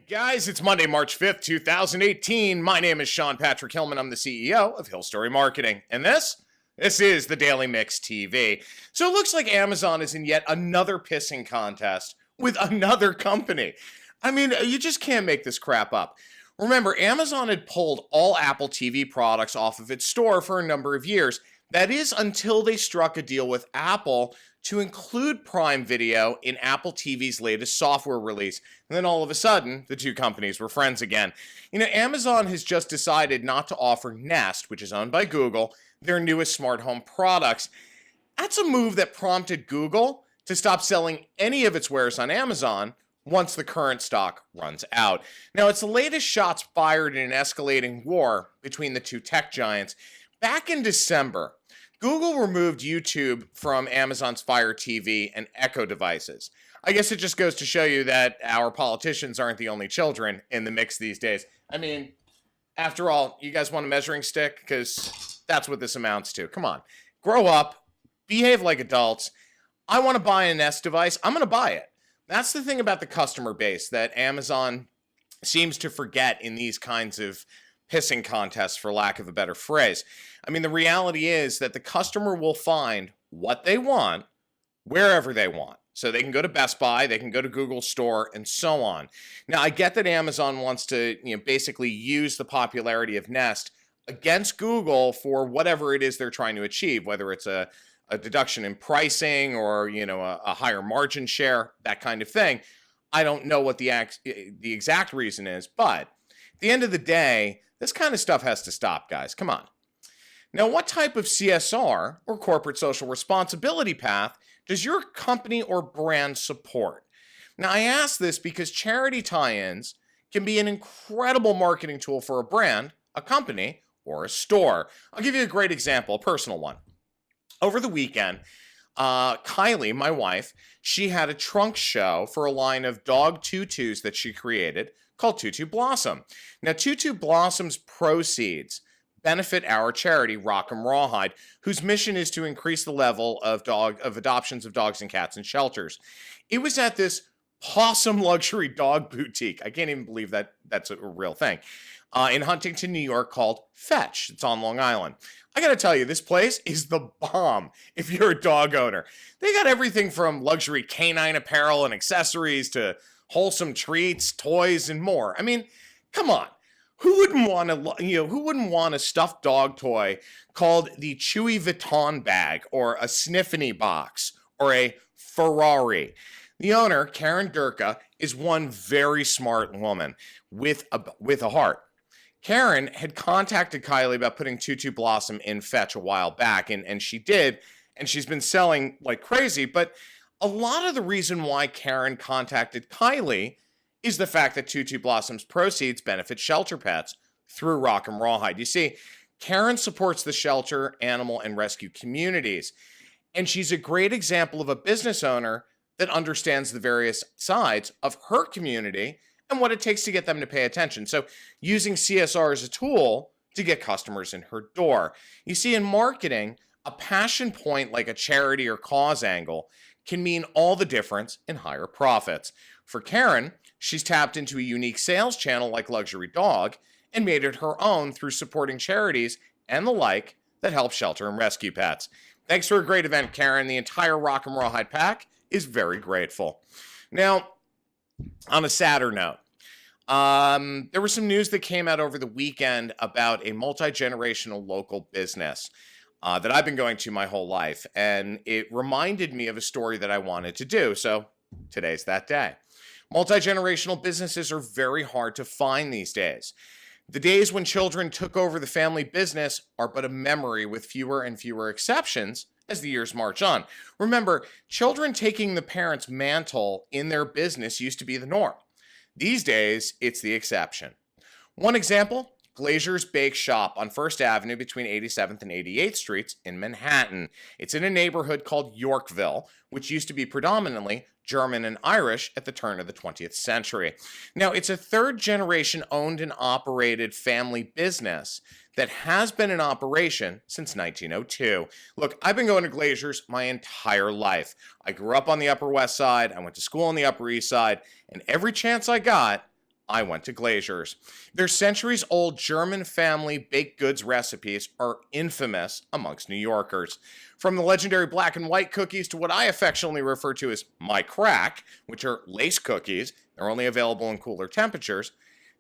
Guys, it's Monday, March 5th, 2018. My name is Sean Patrick Hillman. I'm the CEO of Hill Story Marketing. And this is the Daily Mix TV. So it looks like Amazon is in yet another pissing contest with another company. I mean, you just can't make this crap up. Remember, Amazon had pulled all Apple TV products off of its store for a number of years. That is until they struck a deal with Apple to include Prime Video in Apple TV's latest software release. And then all of a sudden, the two companies were friends again. You know, Amazon has just decided not to offer Nest, which is owned by Google, their newest smart home products. That's a move that prompted Google to stop selling any of its wares on Amazon once the current stock runs out. Now, it's the latest shots fired in an escalating war between the two tech giants. Back in December, Google removed YouTube from Amazon's Fire TV and Echo devices. I guess it just goes to show you that our politicians aren't the only children in the mix these days. I mean, after all, you guys want a measuring stick? Because that's what this amounts to. Come on. Grow up. Behave like adults. I want to buy a Nest device. I'm going to buy it. That's the thing about the customer base that Amazon seems to forget in these kinds of pissing contests, for lack of a better phrase. I mean, the reality is that the customer will find what they want wherever they want. So they can go to Best Buy, they can go to Google Store, and so on. Now, I get that Amazon wants to, basically use the popularity of Nest against Google for whatever it is they're trying to achieve, whether it's a deduction in pricing or, a higher margin share, that kind of thing. I don't know what the exact reason is, but at the end of the day, this kind of stuff has to stop, guys. Come on. Now, what type of CSR, or corporate social responsibility path, does your company or brand support? Now, I ask this because charity tie-ins can be an incredible marketing tool for a brand, a company, or a store. I'll give you a great example, a personal one. Over the weekend, Kylie, my wife, she had a trunk show for a line of dog tutus that she created called Tutu Blossom. Now, Tutu Blossom's proceeds benefit our charity, Rock 'em Rawhide, whose mission is to increase the level of adoptions of dogs and cats in shelters. It was at this Possum luxury dog boutique. I can't even believe that that's a real thing. In Huntington, New York, called Fetch. It's on Long Island. I gotta tell you, this place is the bomb if you're a dog owner. They got everything from luxury canine apparel and accessories to wholesome treats, toys, and more. I mean, come on. Who wouldn't want a stuffed dog toy called the Chewy Vuitton bag or a Sniffany box or a Ferrari? The owner, Karen Durka, is one very smart woman with a heart. Karen had contacted Kylie about putting Tutu Blossom in Fetch a while back, and she did, and she's been selling like crazy. But a lot of the reason why Karen contacted Kylie is the fact that Tutu Blossom's proceeds benefit shelter pets through Rock 'em Rawhide. You see, Karen supports the shelter, animal, and rescue communities, and she's a great example of a business owner that understands the various sides of her community and what it takes to get them to pay attention. So using CSR as a tool to get customers in her door. You see, in marketing, a passion point like a charity or cause angle can mean all the difference in higher profits. For Karen, she's tapped into a unique sales channel like Luxury Dog and made it her own through supporting charities and the like that help shelter and rescue pets. Thanks for a great event, Karen. The entire Rock 'em Rawhide pack is very grateful. Now, on a sadder note, there was some news that came out over the weekend about a multi-generational local business that I've been going to my whole life, and it reminded me of a story that I wanted to do, so today's that day. Multi-generational businesses are very hard to find these days. The days when children took over the family business are but a memory, with fewer and fewer exceptions as the years march on. Remember, children taking the parents' mantle in their business used to be the norm. These days, it's the exception. One example, Glazier's Bake Shop on First Avenue between 87th and 88th Streets in Manhattan. It's in a neighborhood called Yorkville, which used to be predominantly German and Irish at the turn of the 20th century. Now, it's a third-generation owned and operated family business that has been in operation since 1902. Look, I've been going to Glazier's my entire life. I grew up on the Upper West Side, I went to school on the Upper East Side, and every chance I got, I went to Glazier's. Their centuries-old German family baked goods recipes are infamous amongst New Yorkers. From the legendary black and white cookies to what I affectionately refer to as my crack, which are lace cookies, they're only available in cooler temperatures,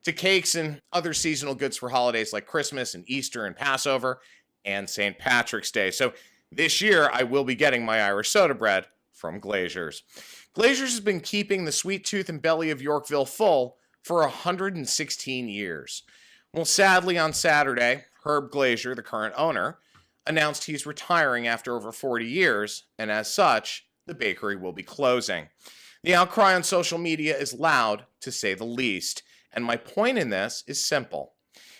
to cakes and other seasonal goods for holidays like Christmas and Easter and Passover and St. Patrick's Day. So this year, I will be getting my Irish soda bread from Glazier's. Glazier's has been keeping the sweet tooth and belly of Yorkville full for 116 years. Well, sadly, on Saturday, Herb Glazier, the current owner, announced he's retiring after over 40 years, and as such, the bakery will be closing. The outcry on social media is loud, to say the least, and my point in this is simple.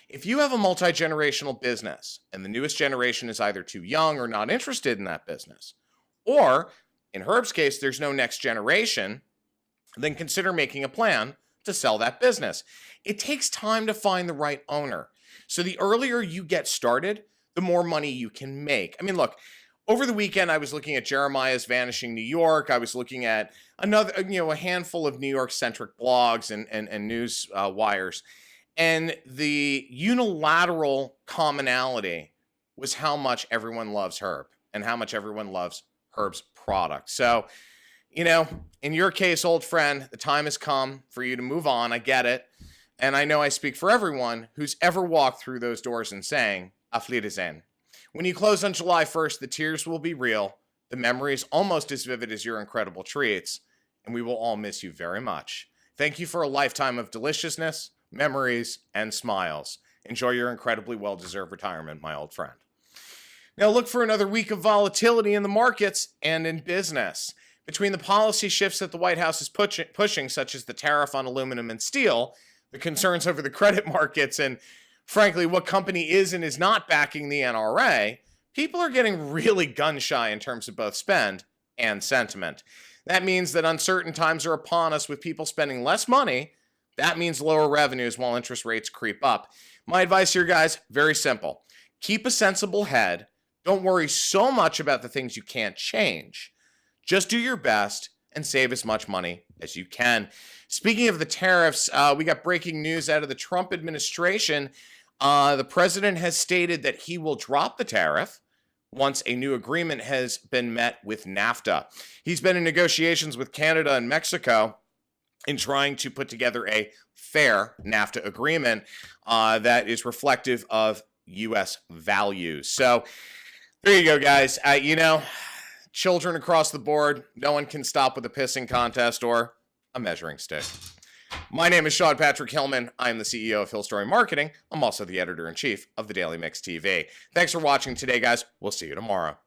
If you have a multi-generational business, and the newest generation is either too young or not interested in that business, or, in Herb's case, there's no next generation, then consider making a plan to sell that business. It takes time to find the right owner. So the earlier you get started, the more money you can make. I mean, look, over the weekend, I was looking at Jeremiah's Vanishing New York. I was looking at a handful of New York-centric blogs and news wires. And the unilateral commonality was how much everyone loves Herb and how much everyone loves Herb's product. So, in your case, old friend, the time has come for you to move on. I get it. And I know I speak for everyone who's ever walked through those doors and saying, Auf Wiedersehen. When you close on July 1st, the tears will be real, the memories almost as vivid as your incredible treats, and we will all miss you very much. Thank you for a lifetime of deliciousness, memories, and smiles. Enjoy your incredibly well-deserved retirement, my old friend. Now look for another week of volatility in the markets and in business. Between the policy shifts that the White House is pushing, such as the tariff on aluminum and steel, the concerns over the credit markets, and frankly, what company is and is not backing the NRA, people are getting really gun-shy in terms of both spend and sentiment. That means that uncertain times are upon us with people spending less money. That means lower revenues while interest rates creep up. My advice here, guys, very simple. Keep a sensible head. Don't worry so much about the things you can't change. Just do your best and save as much money as you can. Speaking of the tariffs, we got breaking news out of the Trump administration. The president has stated that he will drop the tariff once a new agreement has been met with NAFTA. He's been in negotiations with Canada and Mexico in trying to put together a fair NAFTA agreement that is reflective of U.S. values. So there you go, guys. Children across the board, no one can stop with a pissing contest or a measuring stick. My name is Sean Patrick Hillman. I am the CEO of Hill Story Marketing. I'm also the editor-in-chief of the Daily Mix TV. Thanks for watching today, guys. We'll see you tomorrow.